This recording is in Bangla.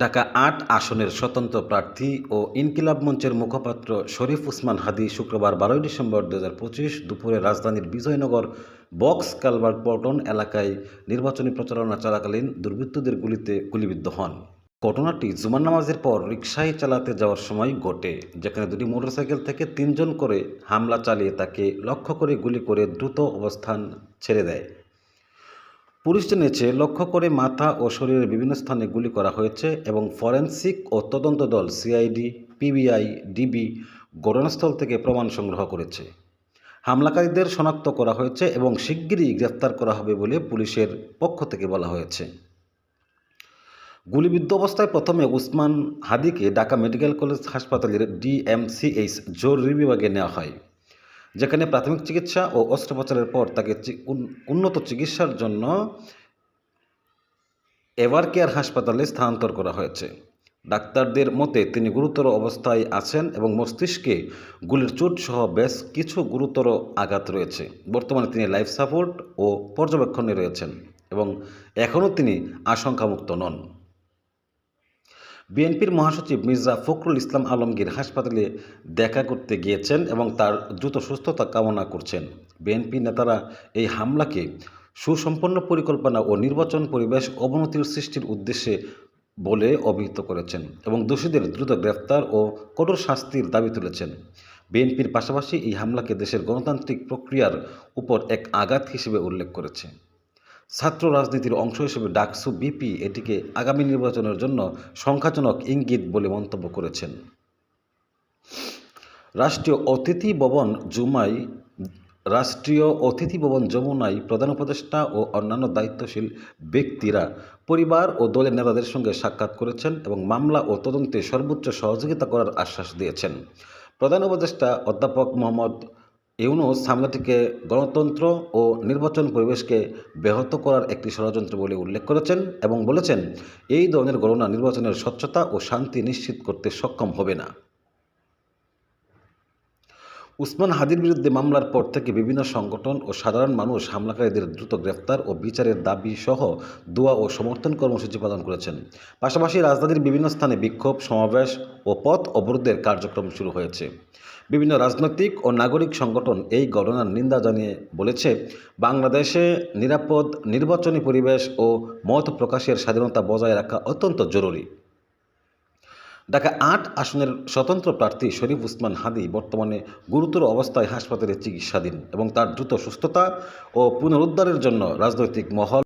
ঢাকা ৮ আসনের স্বতন্ত্র প্রার্থী ও ইনকিলাব মঞ্চের মুখপাত্র শরীফ ওসমান হাদী শুক্রবার ১২ ডিসেম্বর ২০২৫ দুপুরে রাজধানীর বিজয়নগর বক্স কালভার্ট পল্টন এলাকায় নির্বাচনী প্রচারণা চলাকালীন দুর্বৃত্তদের গুলিতে গুলিবিদ্ধ হন। ঘটনাটি জুমার নামাজের পর রিকশায় চালাতে যাওয়ার সময় ঘটে, যেখানে দুটি মোটরসাইকেল থেকে ৩ জন করে হামলা চালিয়ে তাকে লক্ষ্য করে গুলি করে দ্রুত অবস্থান ছেড়ে দেয়। পুলিশ জানিয়েছে, লক্ষ্য করে মাথা ও শরীরের বিভিন্ন স্থানে গুলি করা হয়েছে এবং ফরেনসিক ও তদন্ত দল সিআইডি, পিবিআই, ডিবি ঘটনাস্থল থেকে প্রমাণ সংগ্রহ করেছে। হামলাকারীদের শনাক্ত করা হয়েছে এবং শিগগিরই গ্রেফতার করা হবে বলে পুলিশের পক্ষ থেকে বলা হয়েছে। গুলিবিদ্ধ অবস্থায় প্রথমে ওসমান হাদীকে ঢাকা মেডিকেল কলেজ হাসপাতালের ডিএমসিএইচ জরুরি বিভাগে নেওয়া হয়, যেখানে প্রাথমিক চিকিৎসা ও অস্ত্রোপচারের পর তাকে উন্নত চিকিৎসার জন্য এভারকেয়ার হাসপাতালে স্থানান্তর করা হয়েছে। ডাক্তারদের মতে তিনি গুরুতর অবস্থায় আছেন এবং মস্তিষ্কে গুলির চোট সহ বেশ কিছু গুরুতর আঘাত রয়েছে। বর্তমানে তিনি লাইফ সাপোর্ট ও পর্যবেক্ষণে রয়েছেন এবং এখনও তিনি আশঙ্কামুক্ত নন। বিএনপির মহাসচিব মির্জা ফখরুল ইসলাম আলমগীর হাসপাতালে দেখা করতে গিয়েছেন এবং তার দ্রুত সুস্থতা কামনা করছেন। বিএনপি নেতারা এই হামলাকে সুসম্পন্ন পরিকল্পনা ও নির্বাচন পরিবেশ অবনতির সৃষ্টির উদ্দেশ্যে বলে অভিহিত করেছেন এবং দোষীদের দ্রুত গ্রেফতার ও কঠোর শাস্তির দাবি তুলেছেন। বিএনপির পাশাপাশি এই হামলাকে দেশের গণতান্ত্রিক প্রক্রিয়ার উপর এক আঘাত হিসেবে উল্লেখ করেছে। ছাত্র রাজনীতির অংশ হিসেবে ডাকসু বিপি এটিকে আগামী নির্বাচনের জন্য সংখ্যাজনক ইঙ্গিত বলে মন্তব্য করেছেন। রাষ্ট্রীয় অতিথি ভবন যমুনায় প্রধান উপদেষ্টা ও অন্যান্য দায়িত্বশীল ব্যক্তিরা পরিবার ও দলের নেতাদের সঙ্গে সাক্ষাৎ করেছেন এবং মামলা ও তদন্তে সর্বোচ্চ সহযোগিতা করার আশ্বাস দিয়েছেন। প্রধান উপদেষ্টা অধ্যাপক মোহাম্মদ ইউনূস হামলাটিকে গণতন্ত্র ও নির্বাচন পরিবেশকে ব্যাহত করার একটি ষড়যন্ত্র বলে উল্লেখ করেছেন এবং বলেছেন, এই ধরনের ঘটনা নির্বাচনের স্বচ্ছতা ও শান্তি নিশ্চিত করতে সক্ষম হবে না। ওসমান হাদীর বিরুদ্ধে মামলার পর থেকে বিভিন্ন সংগঠন ও সাধারণ মানুষ হামলাকারীদের দ্রুত গ্রেফতার ও বিচারের দাবি সহ দোয়া ও সমর্থন কর্মসূচি পালন করেছেন। পাশাপাশি রাজধানীর বিভিন্ন স্থানে বিক্ষোভ, সমাবেশ ও পথ অবরোধের কার্যক্রম শুরু হয়েছে। বিভিন্ন রাজনৈতিক ও নাগরিক সংগঠন এই ঘটনার নিন্দা জানিয়ে বলেছে, বাংলাদেশে নিরাপদ নির্বাচনী পরিবেশ ও মত প্রকাশের স্বাধীনতা বজায় রাখা অত্যন্ত জরুরি। ঢাকা ৮ আসনের স্বতন্ত্র প্রার্থী শরীফ ওসমান হাদী বর্তমানে গুরুতর অবস্থায় হাসপাতালে চিকিৎসাধীন এবং তার দ্রুত সুস্থতা ও পুনরুদ্ধারের জন্য রাজনৈতিক মহল